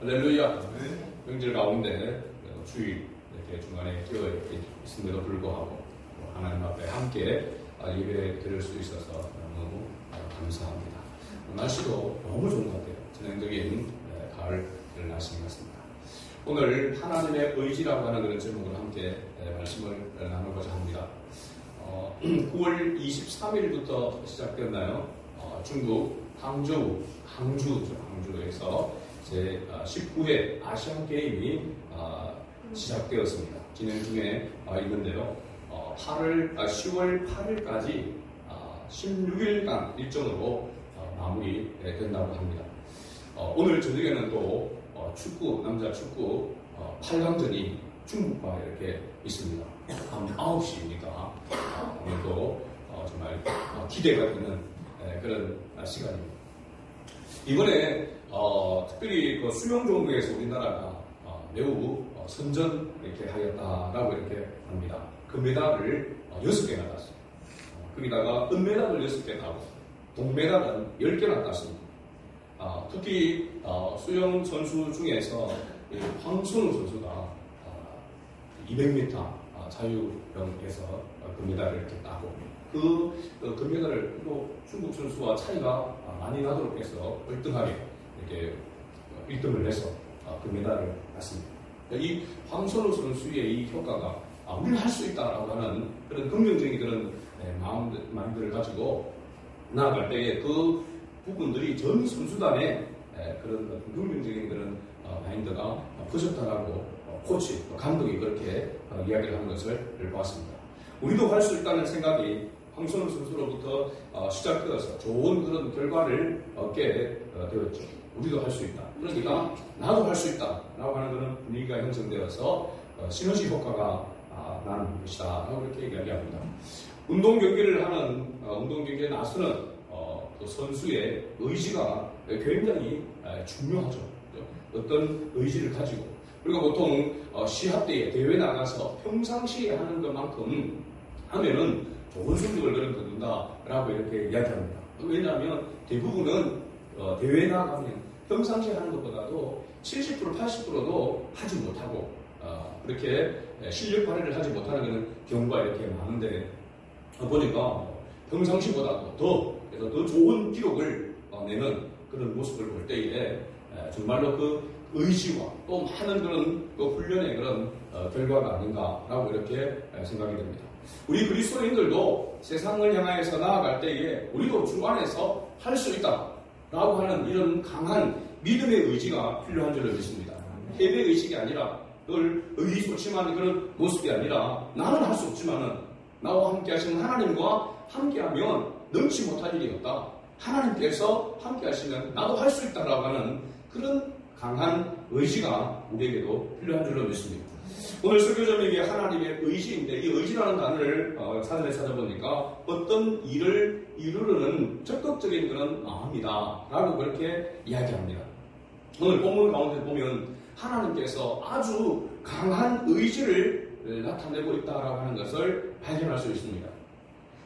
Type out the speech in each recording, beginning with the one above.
할렐루야. 명절 가운데 주일 이렇게 중간에 끼어 있음에도 불구하고 하나님 앞에 함께 예배 드릴 수 있어서 너무 감사합니다. 날씨도 너무 좋은 것 같아요. 전형적인 가을 날씨인 것 같습니다. 오늘 하나님의 의지라고 하는 그런 제목으로 함께 말씀을 나누고자 합니다. 9월 23일부터 시작됐나요? 중국 항주에서 제 19회 아시안 게임이 시작되었습니다. 진행 중에 있는데요. 10월 8일까지 16일간 일정으로 마무리된다고 합니다. 오늘 저녁에는 또 남자 축구 8강전이 중국과 이렇게 있습니다. 밤 9시입니까? 오늘도 정말 기대가 되는 그런 시간입니다. 이번에 특별히 그 수영 종목에서 우리나라가 매우 선전 이렇게 하였다라고 이렇게 합니다. 금메달을 6개나 땄습니다. 거기다가 은메달을 6개 따고 동메달은 10개나 땄습니다. 특히 수영 선수 중에서 황선우 선수가 200m 자유형에서 금메달을 이렇게 따고 그 금메달을 또 중국 선수와 차이가 많이 나도록 해서 월등하게 이렇게 1등을 해서 금메달을 땄습니다. 이 황선우 선수의 이 효과가 우리는 할 수 있다라고 하는 그런 긍정적인 그런 마음들을 가지고 나아갈 때에 그 부분들이 전 선수단의 그런 긍정적인 그런 마인드가 퍼졌다라고 코치, 감독이 그렇게 이야기를 하는 것을 보았습니다. 우리도 할 수 있다는 생각이 황선우 선수로부터 시작되어서 좋은 그런 결과를 얻게 되었죠. 우리도 할 수 있다. 그러니까 나도 할 수 있다라고 하는 그런 분위기가 형성되어서 시너지 효과가 나는 것이다 라고 이렇게 이야기합니다. 운동 경기를 하는 운동 경기에 나서는 그 선수의 의지가 굉장히 중요하죠. 어떤 의지를 가지고 우리가 보통 시합 때에 대회 나가서 평상시에 하는 것만큼 하면은 좋은 성적을 거둔다라고 이렇게 이야기합니다. 왜냐하면 대부분은 대회 나가면 평상시에 하는 것보다도 70% 80%도 하지 못하고 그렇게 실력 발휘를 하지 못하는 경우가 이렇게 많은데 보니까 평상시보다도 더 좋은 기록을 내는 그런 모습을 볼 때에 정말로 그 의지와 또 많은 그런 훈련의 그런 결과가 아닌가라고 이렇게 생각이 됩니다. 우리 그리스도인들도 세상을 향해서 나아갈 때에 우리도 주 안에서 할 수 있다라고 하는 이런 강한 믿음의 의지가 필요한 줄을 믿습니다. 패배 의식이 아니라 늘 의기소침한 그런 모습이 아니라 나는 할 수 없지만은 나와 함께 하시는 하나님과 함께하면 능치 못할 일이 없다. 하나님께서 함께 하시면 나도 할 수 있다라고 하는 그런 강한 의지가 우리에게도 필요한 줄로 믿습니다. 오늘 설교 제목이 하나님의 의지인데 이 의지라는 단어를 사전에 찾아보니까 어떤 일을 이루려는 적극적인 그런 마음이다 라고 그렇게 이야기합니다. 오늘 본문 가운데 보면 하나님께서 아주 강한 의지를 나타내고 있다라고 하는 것을 발견할 수 있습니다.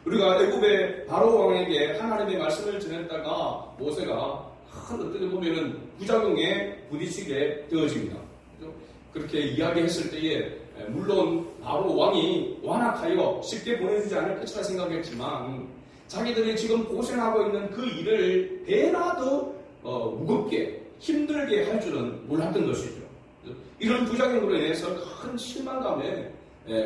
우리가 애굽의 바로 왕에게 하나님의 말씀을 전했다가 모세가 어떻게 보면은 부작용에 부딪히게 되어집니다. 그렇게 이야기했을 때에 물론 바로 왕이 완악하여 쉽게 보내주지 않을 것이라 생각했지만 자기들이 지금 고생하고 있는 그 일을 배나 더 무겁게 힘들게 할 줄은 몰랐던 것이죠. 이런 부작용으로 인해서 큰 실망감에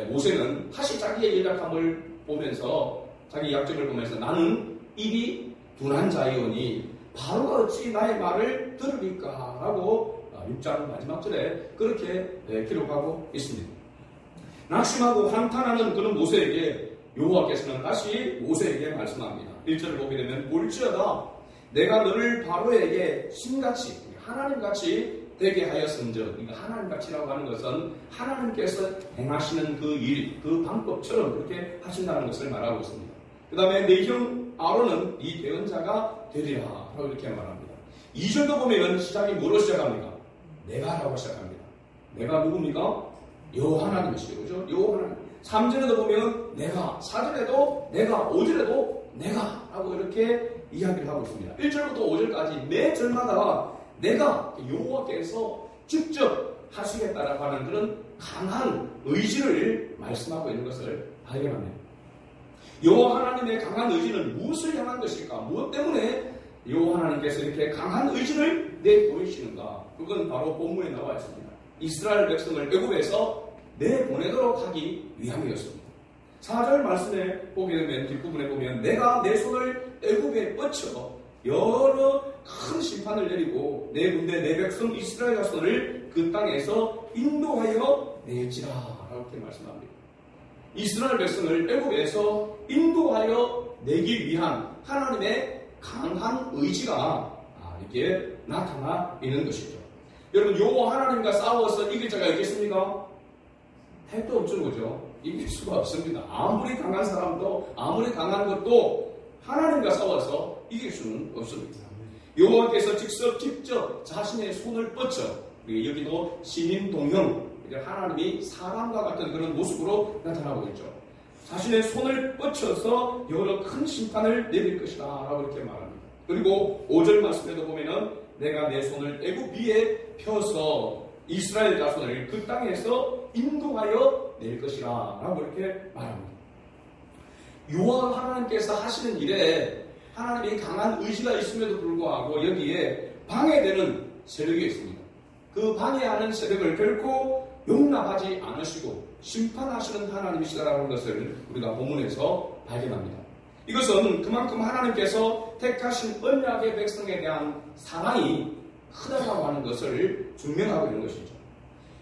모세는 다시 자기의 연약함을 보면서 자기 약점을 보면서 나는 입이 둔한 자이오니 바로가 어찌 나의 말을 들으리까 라고 6장 마지막 절에 그렇게 기록하고 있습니다. 낙심하고 한탄하는 그런 모세에게 여호와께서는 다시 모세에게 말씀합니다. 1절을 보게 되면 볼지어다 내가 너를 바로에게 신같이 하나님같이 되게 하였은즉 그러니까 하나님같이라고 하는 것은 하나님께서 행하시는 그 일, 그 방법처럼 그렇게 하신다는 것을 말하고 있습니다. 그 다음에 내 형 아론은 네 대언자가 되리라 라고 이렇게 말합니다. 2절도 보면 시작이 뭐로 시작합니까? 내가라고 시작합니다. 내가 누굽니까? 여호와 하나님이시죠. 그죠? 여호와 하나님. 3절에도 보면 내가, 4절에도 내가, 5절에도 내가 라고 이렇게 이야기를 하고 있습니다. 1절부터 5절까지 매 절마다 내가 여호와께서 직접 하시겠다라고 하는 그런 강한 의지를 말씀하고 있는 것을 발견합니다. 여호와 하나님의 강한 의지는 무엇을 향한 것일까? 무엇 때문에 여호와 하나님께서 이렇게 강한 의지를 내보이시는가? 그건 바로 본문에 나와 있습니다. 이스라엘 백성을 애굽에서 내보내도록 하기 위함이었습니다. 4절 말씀에 보게 되면 뒷부분에 보면 내가 내 손을 애굽에 뻗쳐 여러 큰 심판을 내리고 내 군대 내 백성 이스라엘 자손을 그 땅에서 인도하여 낼지라 라고 이렇게 말씀합니다. 이스라엘 백성을 애굽에서 인도하여 내기 위한 하나님의 강한 의지가 이렇게 나타나 있는 것이죠. 여러분 여호와 하나님과 싸워서 이길 자가 있겠습니까? 택도 없죠. 그죠? 이길 수가 없습니다. 아무리 강한 사람도 아무리 강한 것도 하나님과 싸워서 이길 수는 없습니다. 여호와께서 직접 자신의 손을 뻗쳐 여기도 신인동형 하나님이 사람과 같은 그런 모습으로 나타나고 있죠. 자신의 손을 뻗쳐서 여러 큰 심판을 내릴 것이다 라고 이렇게 말합니다. 그리고 5절 말씀에도 보면은 내가 내 손을 애굽 위에 펴서 이스라엘 자손을 그 땅에서 인도하여 낼 것이라 라고 이렇게 말합니다. 여호와 하나님께서 하시는 일에 하나님이 강한 의지가 있음에도 불구하고 여기에 방해되는 세력이 있습니다. 그 방해하는 세력을 결코 용납하지 않으시고 심판하시는 하나님이시다라는 것을 우리가 본문에서 발견합니다. 이것은 그만큼 하나님께서 택하신 언약의 백성에 대한 사랑이 크다고 하는 것을 증명하고 있는 것이죠.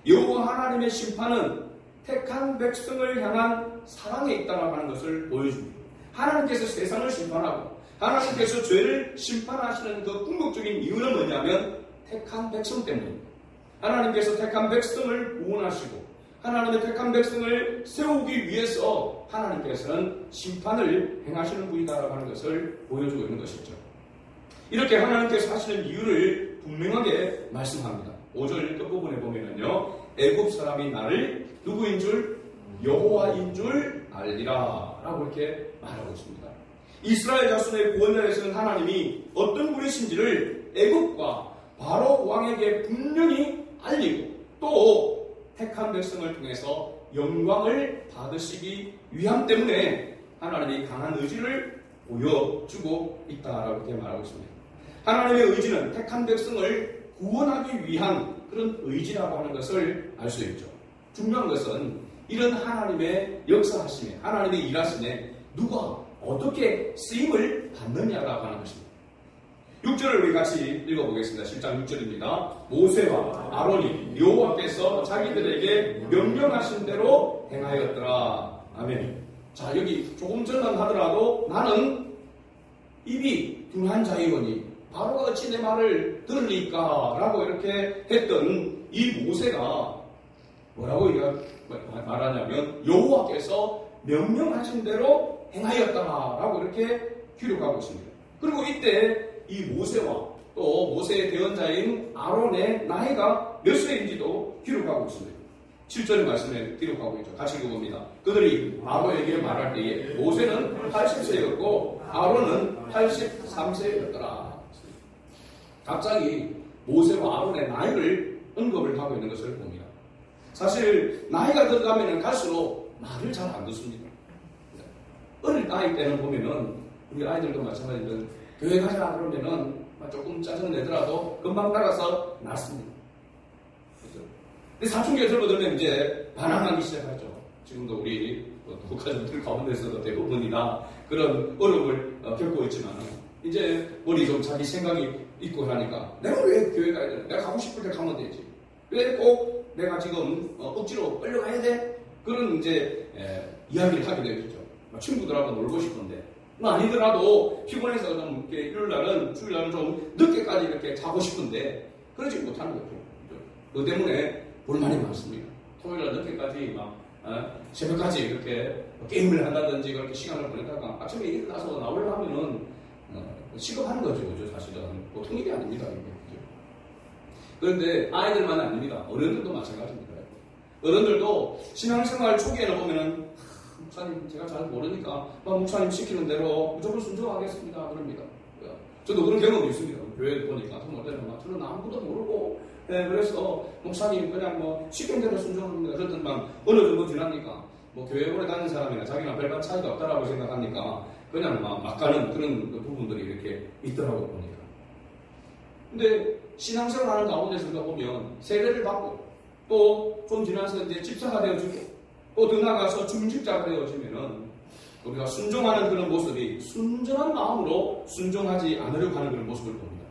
여호와 하나님의 심판은 택한 백성을 향한 사랑에 있다고 하는 것을 보여줍니다. 하나님께서 세상을 심판하고 하나님께서 죄를 심판하시는 그 궁극적인 이유는 뭐냐면 택한 백성 때문입니다. 하나님께서 택한 백성을 구원하시고 하나님의 택한 백성을 세우기 위해서 하나님께서는 심판을 행하시는 분이다라고 하는 것을 보여주고 있는 것이죠. 이렇게 하나님께서 하시는 이유를 분명하게 말씀합니다. 5절 끝부분에 보면은요, 애굽 사람이 나를 누구인 줄 여호와인 줄 알리라 라고 이렇게 말하고 있습니다. 이스라엘 자손의 구원자 되시는 하나님이 어떤 분이신지를 애굽과 바로 왕에게 분명히 알리고 또 택한 백성을 통해서 영광을 받으시기 위함 때문에 하나님이 강한 의지를 보여주고 있다라고 이렇게 말하고 있습니다. 하나님의 의지는 택한 백성을 구원하기 위한 그런 의지라고 하는 것을 알 수 있죠. 중요한 것은 이런 하나님의 역사하심에 하나님의 일하심에 누가 어떻게 쓰임을 받느냐라고 하는 것입니다. 6절을 우리 같이 읽어보겠습니다. 10장 6절입니다. 모세와 아론이 여호와께서 자기들에게 명령하신 대로 행하였더라. 아멘. 자, 여기 조금 전만 하더라도 나는 입이 둔한 자이오니 바로가 어찌 내 말을 들으니까 라고 이렇게 했던 이 모세가 뭐라고 말하냐면 여호와께서 명령하신 대로 행하였다라고 이렇게 기록하고 있습니다. 그리고 이때 이 모세와 또 모세의 대언자인 아론의 나이가 몇 세인지도 기록하고 있습니다. 7절의 말씀에 기록하고 있죠. 같이 읽어봅니다. 그들이 아론에게 말할 때에 모세는 80세였고 아론은 83세였더라. 갑자기 모세와 아론의 나이를 언급을 하고 있는 것을 봅니다. 사실 나이가 들어가면 갈수록 말을 잘 안 듣습니다. 어릴 나이 때는 보면은 우리 아이들도 마찬가지인데 교회 가자 그러면은 조금 짜증 내더라도 금방 따라서 낫습니다. 그렇죠? 근데 사춘기에 접어들면 이제 반항하기 시작하죠. 지금도 우리 독가족들 가운데서도 대부분이나 그런 어려움을 겪고 있지만 이제 머리 좀 자기 생각이 있고 하니까 내가 왜 교회 가야 되나? 내가 가고 싶을 때 가면 되지. 왜 꼭 내가 지금 억지로 끌려가야 돼? 그런 이제 이야기를 하게 되겠죠. 친구들하고 놀고 싶은데 아니더라도 피곤해서 좀 이렇게 일요일날은 주일날은 좀 늦게까지 이렇게 자고 싶은데 그러지 못하는 거죠. 그 때문에 불만이 많습니다. 토요일날 늦게까지 막 새벽까지 이렇게 게임을 한다든지 그렇게 시간을 보내다가 아침에 일어나서 나오려면은 시급한 거죠. 그죠? 사실은 보통 일이 아닙니다. 이게. 그런데 아이들만 아닙니다. 어른들도 마찬가지입니다. 어른들도 신앙생활 초기에는 보면은 목사님 제가 잘 모르니까 목사님 시키는 대로 무조건 순종하겠습니다. 그럽니다. 저도 그런 경험이 있습니다. 교회 보니까 어떤 때는 막 저는 아무것도 모르고 그래서 목사님 그냥 뭐 시킨 대로 순종합니다. 그러더니 막 어느 정도 지나니까 뭐 교회 오래 다니는 사람이나 자기랑 별반 차이가 없다라고 생각하니까 그냥 막 가는 그런 부분들이 이렇게 있더라고 보니까. 근데 신앙생활 하는 가운데서 우리가 보면 세례를 받고 또 좀 지나서 이제 집사가 되어지고 또 더 나가서 중직자가 되어지면은 우리가 순종하는 그런 모습이 순전한 마음으로 순종하지 않으려고 하는 그런 모습을 봅니다.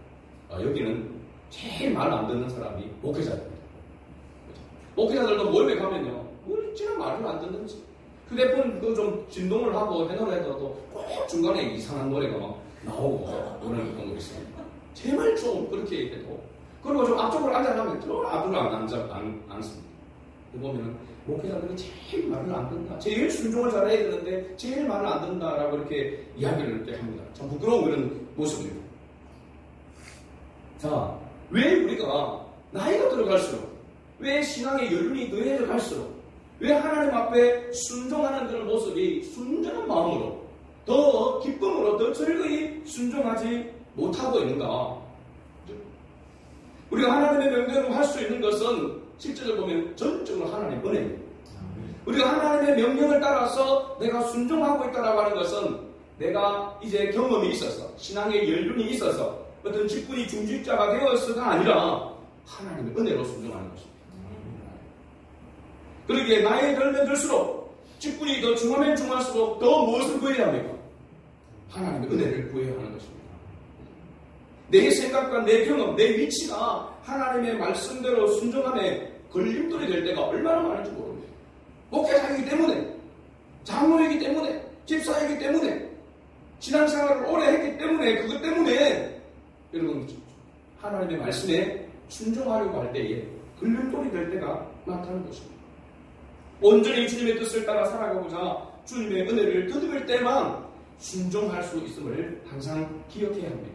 여기는 제일 말 안 듣는 사람이 목회자입니다. 목회자들도 모임에 가면요, 어찌나 말을 안 듣는지. 휴대폰 그거 좀 진동을 하고 해놓으라도 꼭 중간에 이상한 노래가 막 나오고 그러는 경우가 있습니다. 제발 좀 그렇게 해도. 그리고 좀 앞쪽으로 앉아가면 저 앞으로 안 앉습니다. 보면 목회자들이 제일 말을 안 듣는다. 제일 순종을 잘해야 되는데 제일 말을 안 듣는다라고 이렇게 이야기를 이렇게 합니다. 참 부끄러운 그런 모습입니다. 자, 왜 우리가 나이가 들어갈수록 왜 신앙의 연륜이 더해져 갈수록 왜 하나님 앞에 순종하는 그런 모습이 순전한 마음으로 더 기쁨으로 더 즐거이 순종하지 못하고 있는가? 우리가 하나님의 명령을 할 수 있는 것은 실제로 보면 전적으로 하나님의 은혜입니다. 우리가 하나님의 명령을 따라서 내가 순종하고 있다고 하는 것은 내가 이제 경험이 있어서 신앙의 연륜이 있어서 어떤 직분이 중직자가 되어서가 아니라 하나님의 은혜로 순종하는 것입니다. 그러기에 나이 들면 들수록 직분이 더 중하면 중할수록 더 무엇을 구해야 합니까? 하나님의 은혜를 구해야 하는 것입니다. 내 생각과 내 경험, 내 위치가 하나님의 말씀대로 순종함에 걸림돌이 될 때가 얼마나 많은지 모릅니다. 목회자이기 때문에, 장로이기 때문에, 집사이기 때문에, 신앙생활을 오래 했기 때문에, 그것 때문에 여러분 하나님의 말씀에 순종하려고 할 때에 걸림돌이 될 때가 많다는 것입니다. 온전히 주님의 뜻을 따라 살아가고자 주님의 은혜를 더듬을 때만 순종할 수 있음을 항상 기억해야 합니다.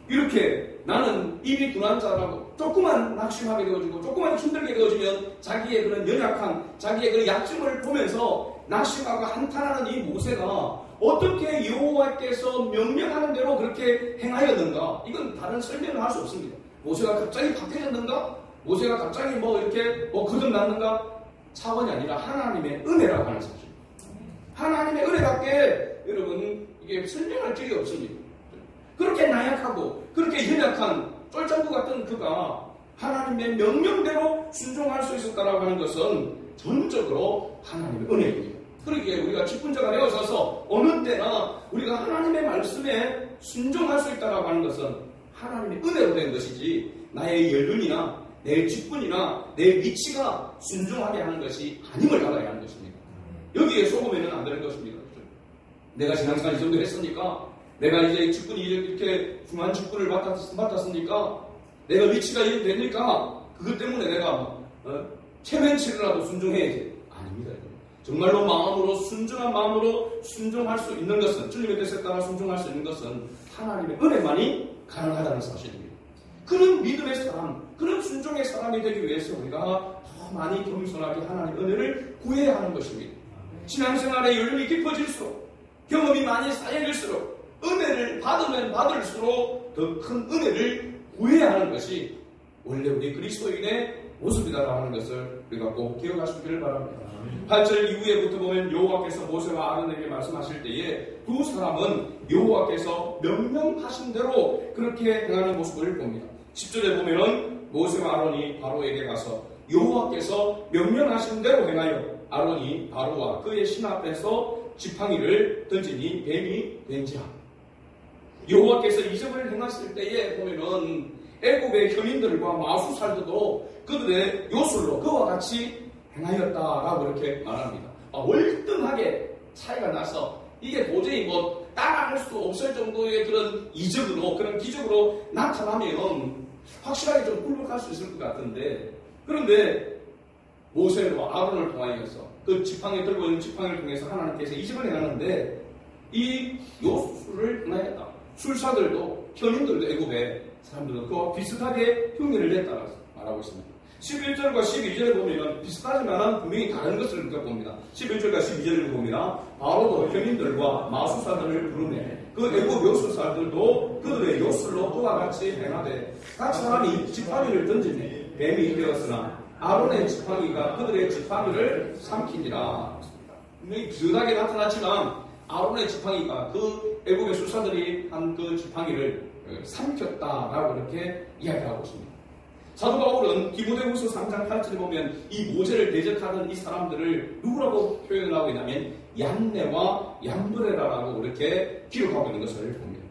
이렇게 나는 입이 둔한 자라고 조금만 낙심하게 되어지고 조금만 힘들게 되어지면 자기의 그런 연약한 자기의 그런 약점을 보면서 낙심하고 한탄하는 이 모세가 어떻게 여호와께서 명령하는 대로 그렇게 행하였는가? 이건 다른 설명을 할 수 없습니다. 모세가 갑자기 박해졌는가? 모세가 갑자기 이렇게 거듭났는가? 차원이 아니라 하나님의 은혜라고 하는 사실입니다. 하나님의 은혜밖에 여러분 이게 설명할 길이 없습니다. 그렇게 나약하고 그렇게 연약한 쫄장구 같은 그가 하나님의 명령대로 순종할 수 있었다라고 하는 것은 전적으로 하나님의 은혜입니다. 그러기에 우리가 직분자가 되어서서 어느 때나 우리가 하나님의 말씀에 순종할 수 있다라고 하는 것은 하나님의 은혜로 된 것이지 나의 연륜이나 내 직분이나 내 위치가 순종하게 하는 것이 아님을 알아야 하는 것입니다. 여기에 속으면 안 되는 것입니다. 내가 신앙생활 이 정도 했으니까 내가 이제 직분이 이렇게 중요한 직분을 맡았으니까 내가 위치가 이렇게 되니까 그것 때문에 내가 체면치라도 순종해야지. 아닙니다. 정말로 마음으로 순전한 마음으로 순종할 수 있는 것은 주님의 뜻에 따라 순종할 수 있는 것은 하나님의 은혜만이 가능하다는 사실입니다. 그런 믿음의 사람, 그런 순종의 사람이 되기 위해서 우리가 더 많이 겸손하게 하나님의 은혜를 구해야 하는 것입니다. 신앙생활의 연륜이 깊어질수록 경험이 많이 쌓여질수록 은혜를 받으면 받을수록 더 큰 은혜를 구해야 하는 것이 원래 우리 그리스도인의 모습이다라고 하는 것을 우리가 꼭 기억하시기를 바랍니다. 8절 이후에부터 보면 여호와께서 모세와 아론에게 말씀하실 때에 두 사람은 여호와께서 명령하신 대로 그렇게 행하는 모습을 봅니다. 10절에 보면은 모세와 아론이 바로에게 가서 여호와께서 명령하신 대로 행하여 아론이 바로와 그의 신 앞에서 지팡이를 던지니 뱀이 된지라. 여호와께서 이적을 행하실 때에 보면은 애굽의 현인들과 마수살들도 그들의 요술로 그와 같이 행하였다라고 이렇게 말합니다. 월등하게 차이가 나서 이게 도저히 따라할 수 없을 정도의 그런 이적으로 그런 기적으로 나타나면 확실하게 좀 굴복할 수 있을 것 같은데, 그런데 모세와 아론을 통하여서 그 지팡이 들고 있는 지팡이를 통해서 하나님께서 이적을 행하는데 이 요술을 행하였다. 술사들도 현인들도 애굽의 사람들도 그와 비슷하게 흉내를 냈다고 말하고 있습니다. 11절과 12절에 보면 비슷하지만 분명히 다른 것을 봅니다. 11절과 12절을 보면 바로도 형님들과 마수사들을 부르네. 그 애국 요술사들도 그들의 요술로 그와 같이 행하되 각 사람이 지팡이를 던지니 뱀이 되었으나 아론의 지팡이가 그들의 지팡이를 삼키니라. 분명히 비슷하게 나타났지만 아론의 지팡이가 그 애국의 술사들이 한 그 지팡이를 삼켰다라고 이렇게 이야기하고 있습니다. 사도 바울은 디모데후서 3장 8절에 보면 이 모세를 대적하는 이 사람들을 누구라고 표현하고 있냐면 얀네와 얀브레라라고 이렇게 기록하고 있는 것을 봅니다.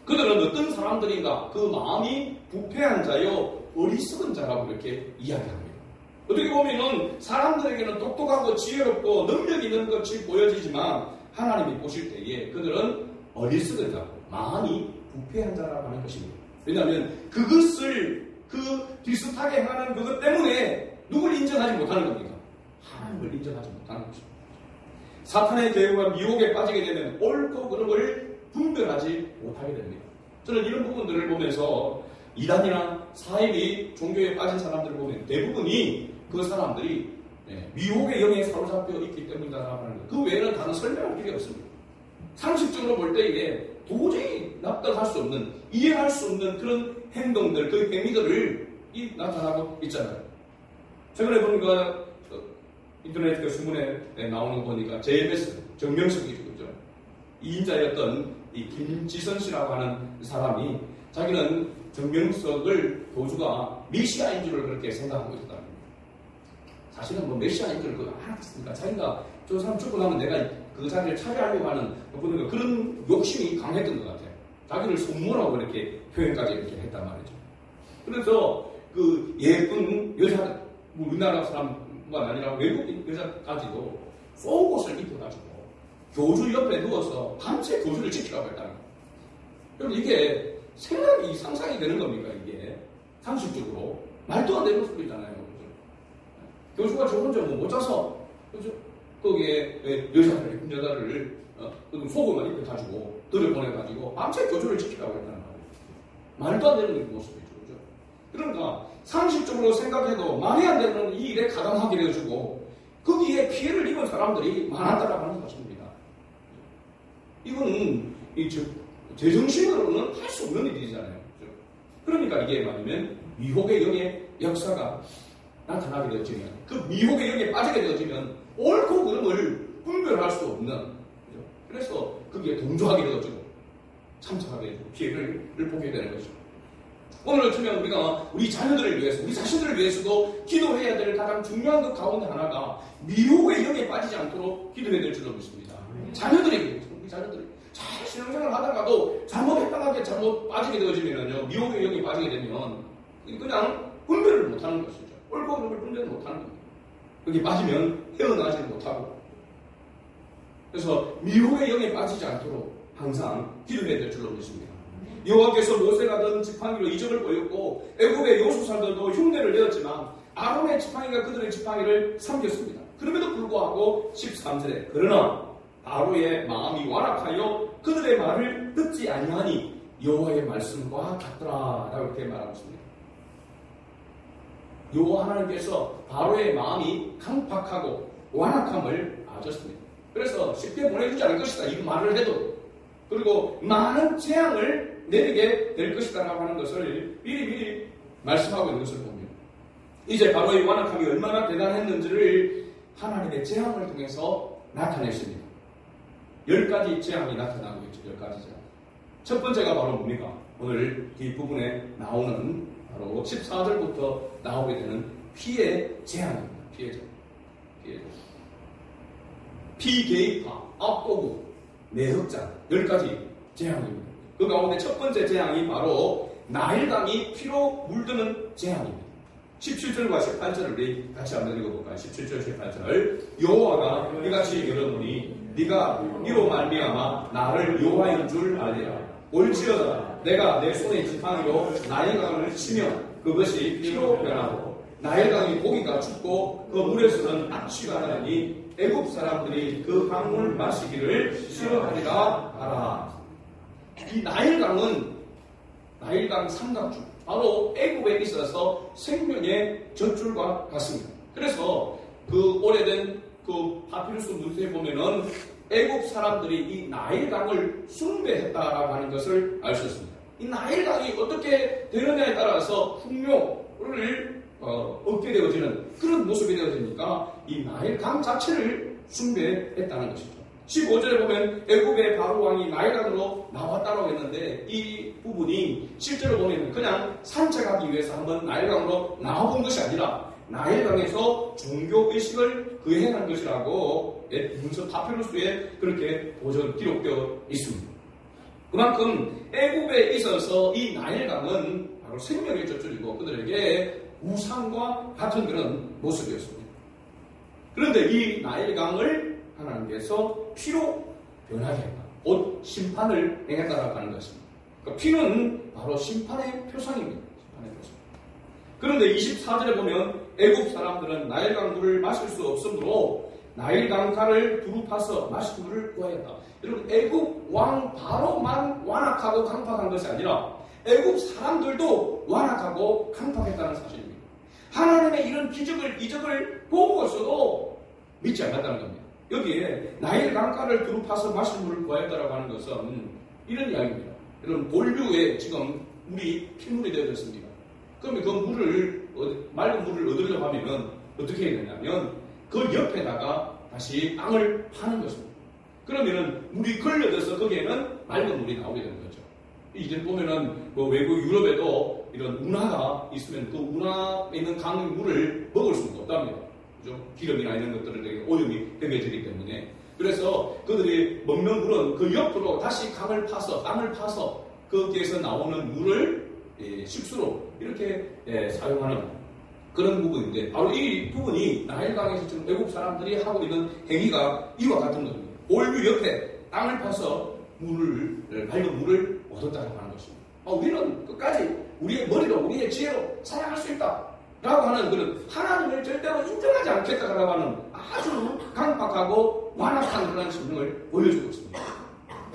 그들은 어떤 사람들인가? 그 마음이 부패한 자요 어리석은 자라고 이렇게 이야기합니다. 어떻게 보면은 사람들에게는 똑똑하고 지혜롭고 능력 있는 것이 보여지지만 하나님이 보실 때에 그들은 어리석은 자고 마음이 부패한 자라고 하는 것입니다. 왜냐하면 그것을 비슷하게 행하는 그것 때문에 누굴 인정하지 못하는 겁니까? 하나님을 인정하지 못하는 것입니다. 사탄의 계획과 미혹에 빠지게 되면 옳고 그름을 분별하지 못하게 됩니다. 저는 이런 부분들을 보면서 이단이나 사입이 종교에 빠진 사람들을 보면 대부분이 그 사람들이 미혹의 영에 사로잡혀 있기 때문이다라고 하는 것. 그 외에는 다른 설명할 필요 없습니다. 상식적으로 볼 때 이게 도저히 납득할 수 없는, 이해할 수 없는 그런 행동들, 그 행위들을 나타나고 있잖아요. 최근에 보니까 인터넷 그 신문에 나오는 거 보니까 JMS 정명석이죠, 그죠? 이인자였던 이 김지선 씨라고 하는 사람이 자기는 정명석을 교주가 메시아인 줄을 그렇게 생각하고 있었다. 사실은 뭐 메시아인 줄 그거 알았으니까 자기가 저 사람 죽고 나면 내가 그 자리를 차지하려고 하는 그런 욕심이 강했던 것 같아요. 자기를 손모라고 이렇게 표현까지 이렇게 했단 말이죠. 그래서 그 예쁜 여자, 우리나라 사람만 아니라 외국인 여자까지도 속옷을 입혀가지고 교주 옆에 누워서 밤새 교주를 지키라고 했다는 거예요. 그럼 이게 생각이 상상이 되는 겁니까? 이게 상식적으로 말도 안 되는 소리잖아요. 교주가 저 혼자 못 자서 그죠? 거기에 여자를 속옷만 입혀가지고 들여보내가지고 밤새 교주를 지키라고 했다는 거예요. 말도 안 되는 모습이죠. 그죠? 그러니까 상식적으로 생각해도 말이 안 되는 이 일에 가담하게 되어주고 거기에 피해를 입은 사람들이 많았다라고 하는 것입니다. 이거는 제정신으로는 할 수 없는 일이잖아요. 그죠? 그러니까 이게 말하면 미혹의 영의 역사가 나타나게 되어지면 그 미혹의 영에 빠지게 되어지면 옳고 그름을 분별할 수 없는, 그죠? 그래서 그게 동조하게 되어지고 참석하게 되고 피해를 보게 되는 거죠. 오늘 치면 우리가 우리 자녀들을 위해서, 우리 자신들을 위해서도 기도해야 될 가장 중요한 것 가운데 하나가 미혹의 영에 빠지지 않도록 기도해야 될 줄로 믿습니다. 자녀들에게 위해서, 우리 자녀들이 잘 신앙생활을 하다가도 잘못 빠지게 되어지면요, 미혹의 영에 빠지게 되면 그냥 분별을 못하는 것이죠. 옳고 그름을 분별을 못하는 겁니다. 여기 빠지면 헤어나지 못하고. 그래서 미혹의 영에 빠지지 않도록 항상 기도해야 될 줄로 믿습니다. 여호와께서 모세가 든 지팡이로 이적을 보였고 애굽의 요술사들도 흉내를 내었지만 아론의 지팡이가 그들의 지팡이를 삼켰습니다. 그럼에도 불구하고 13절에 그러나 바로의 마음이 완악하여 그들의 말을 듣지 아니하니 여호와의 말씀과 같더라 라고 이렇게 말하고 있습니다. 여호와 하나님께서 바로의 마음이 강팍하고 완악함을 아셨습니다. 그래서 쉽게 보내주지 않을 것이다 이 말을 해도, 그리고 많은 재앙을 내리게 될 것이다 라고 하는 것을 미리 말씀하고 있는 것을 봅니다. 이제 바로의 완악함이 얼마나 대단했는지를 하나님의 재앙을 통해서 나타냈습니다. 10가지 재앙이 나타나고 있죠. 10가지 재앙. 첫 번째가 바로 뭡니까? 오늘 뒷부분에 나오는 바로 14절부터 나오게 되는 피의 재앙입니다. 피의 재앙. 피개입파, 압도구, 내흑장 10가지 재앙입니다. 그 가운데 첫 번째 재앙이 바로 나일강이 피로 물드는 재앙입니다. 17절과 18절을 우리 같이 한번 읽어볼까요? 17절, 18절. 여호와가 이같이 이르노니 네가 이로 말미암아 나를 여호와인 줄 알리라. 올지어다 내가 내 손의 지팡이로 나일강을 치면 그것이 피로 변하고 나일강이 고기가 춥고 그 물에서는 악취가 나니 애굽 사람들이 그 강물 마시기를 싫어하리라 하라. 이 나일강은 나일강 삼각주, 바로 애굽에 있어서 생명의 젖줄과 같습니다. 그래서 그 오래된 그 파피루스 문서에 보면은 애굽 사람들이 이 나일강을 숭배했다라고 하는 것을 알 수 있습니다. 이 나일강이 어떻게 되느냐에 따라서 풍요를 얻게 되어지는 그런 모습이 되어지니까 이 나일강 자체를 숭배했다는 것이죠. 15절에 보면 애굽의 바로 왕이 나일강으로 나왔다고 했는데 이 부분이 실제로 보면 그냥 산책하기 위해서 한번 나일강으로 나와본 것이 아니라 나일강에서 종교의식을 거행한 것이라고 문서 파피루스에 그렇게 기록되어 있습니다. 그만큼 애굽에 있어서 이 나일강은 바로 생명의 젖줄이고 그들에게 우상과 같은 그런 모습이었습니다. 그런데 이 나일강을 하나님께서 피로 변하게 했다. 곧 심판을 행했다라고 하는 것입니다. 그러니까 피는 바로 심판의 표상입니다. 심판의 표상. 그런데 24절에 보면 애굽 사람들은 나일강 물을 마실 수 없으므로 나일강가를 두루 파서 마실 물을 구하였다. 여러분, 애굽 왕 바로만 완악하고 강팍한 것이 아니라 애굽 사람들도 완악하고 강팍했다는 사실입니다. 하나님의 이런 이적을 보고서도 믿지 않았다는 겁니다. 여기에 나일강가를 두루 파서 마실 물을 구하였다라고 하는 것은 이런 이야기입니다. 여러분, 본류에 지금 물이 핏물이 되어졌습니다. 그러면 그 물을, 맑은 물을 얻으려고 하면 어떻게 해야 되냐면 그 옆에다가 다시 땅을 파는 것입니다. 그러면은 물이 걸려져서 거기에는 맑은 물이 나오게 되는 거죠. 이제 보면은 외국 유럽에도 이런 운하가 있으면 그 운하에 있는 강의 물을 먹을 수가 없답니다. 그죠? 기름이나 이런 것들에 오염이 되게 때문에. 그래서 그들이 먹는 물은 그 옆으로 다시 땅을 파서 거기에서 나오는 물을 식수로 이렇게 사용하는 그런 부분인데 바로 이 부분이 나일강에서 지금 애굽 사람들이 하고 있는 행위가 이와 같은 겁니다. 올류 옆에 땅을 파서 맑은 물을 얻었다고 하는 것입니다. 우리는 끝까지 우리의 머리로 우리의 지혜로 살아갈 수 있다 라고 하는 그런 하나님을 절대로 인정하지 않겠다라고 하는 아주 강팍하고 완악한 그런 심령을 보여주고 있습니다.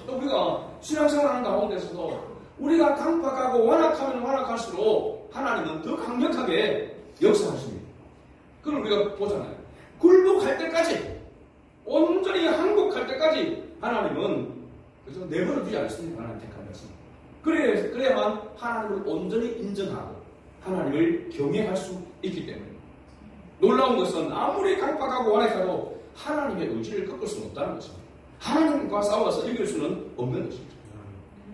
또 우리가 신앙생활하는 가운데서도 우리가 강팍하고 완악하면 완악할수록 하나님은 더 강력하게 역사하십니다. 그걸 우리가 보잖아요. 굴복할 때까지, 온전히 항복할 때까지 하나님은 그래서 내버려두지 않습니다. 하나님 택한 것은. 그래야만 하나님을 온전히 인정하고 하나님을 경외할 수 있기 때문에. 놀라운 것은 아무리 강팍하고 완악해도 하나님의 의지를 꺾을 수는 없다는 것입니다. 하나님과 싸워서 이길 수는 없는 것입니다.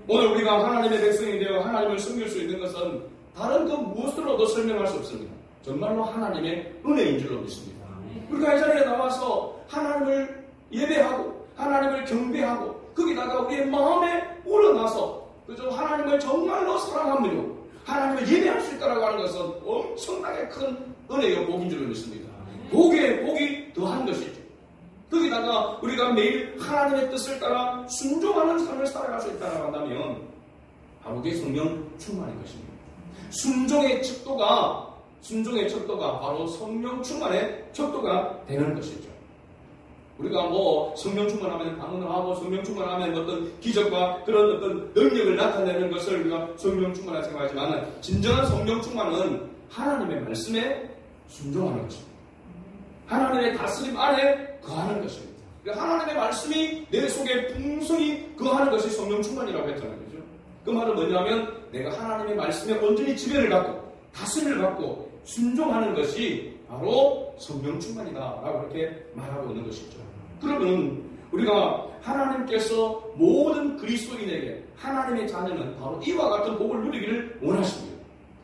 오늘 우리가 하나님의 백성이 되어 하나님을 섬길 수 있는 것은 다른 그 무엇으로도 설명할 수 없습니다. 정말로 하나님의 은혜인 줄로 믿습니다. 우리가 이 자리에 나와서 하나님을 예배하고 하나님을 경배하고 거기다가 우리의 마음에 우러나서 그저 하나님을 정말로 사랑하며 하나님을 예배할 수 있다고 하는 것은 엄청나게 큰 은혜요 복인 줄로 믿습니다. 복이 더한 것이죠. 거기다가 우리가 매일 하나님의 뜻을 따라 순종하는 삶을 살아갈 수 있다고 한다면 바로 그게 성령 충만인 것입니다. 순종의 척도가 바로 성령 충만의 척도가 되는 것이죠. 우리가 성령 충만하면 방언을 하고 성령 충만하면 어떤 기적과 그런 어떤 능력을 나타내는 것을 우리가 성령 충만이라고 생각하지만 진정한 성령 충만은 하나님의 말씀에 순종하는 것입니다. 하나님의 다스림 안에 거하는 것입니다. 하나님의 말씀이 내 속에 풍성히 거하는 것이 성령 충만이라고 했잖아요. 그죠? 그 말은 뭐냐면 내가 하나님의 말씀에 온전히 지배를 받고 다스림을 받고 순종하는 것이 바로 성령 충만이다라고 그렇게 말하고 있는 것이죠. 그러면 우리가 하나님께서 모든 그리스도인에게 하나님의 자녀는 바로 이와 같은 복을 누리기를 원하십니다.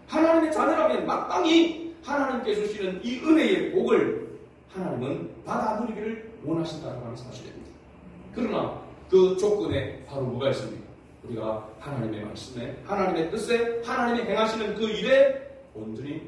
하나님의 자녀라면 마땅히 하나님께 주시는 이 은혜의 복을 하나님은 받아 누리기를 원하신다고 하는 사실입니다. 그러나 그 조건에 바로 뭐가 있습니까? 우리가 하나님의 말씀에, 하나님의 뜻에, 하나님이 행하시는 그 일에 온전히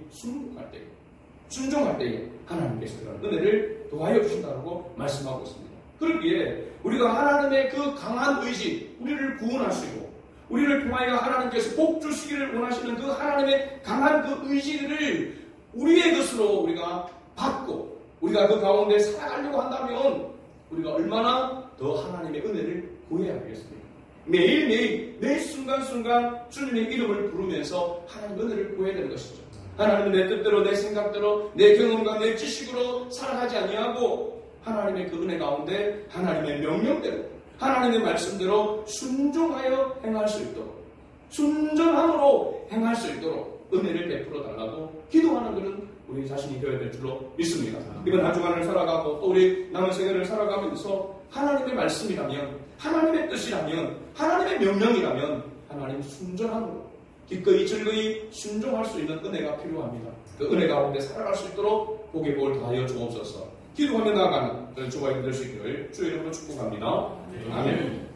순종할 때에 하나님께서 그런 은혜를 도와여 주신다고 말씀하고 있습니다. 그러기에 우리가 하나님의 그 강한 의지, 우리를 구원하시고 우리를 통하여 하나님께서 복 주시기를 원하시는 그 하나님의 강한 그 의지를 우리의 것으로 우리가 받고 우리가 그 가운데 살아가려고 한다면 우리가 얼마나 더 하나님의 은혜를 구해야 되겠습니까? 매일매일 매 순간순간 주님의 이름을 부르면서 하나님 은혜를 구해야 되는 것이죠. 하나님은 내 뜻대로 내 생각대로 내 경험과 내 지식으로 살아가지 아니하고 하나님의 그 은혜 가운데 하나님의 명령대로 하나님의 말씀대로 순종하여 행할 수 있도록 순전함으로 행할 수 있도록 은혜를 베풀어 달라고 기도하는 것은 우리 자신이 되어야 될 줄로 믿습니다. 이번 한 주간을 살아가고 또 우리 남은 생애를 살아가면서 하나님의 말씀이라면 하나님의 뜻이라면 하나님의 명령이라면 하나님 순전함으로 기꺼이 즐거이 순종할 수 있는 은혜가 필요합니다. 그 은혜 가운데 살아갈 수 있도록 복의 복을 다하여 주옵소서. 기도하며 나아가는 저와 여러분 될 수 있기를 주의 이름으로 축복합니다. 아멘.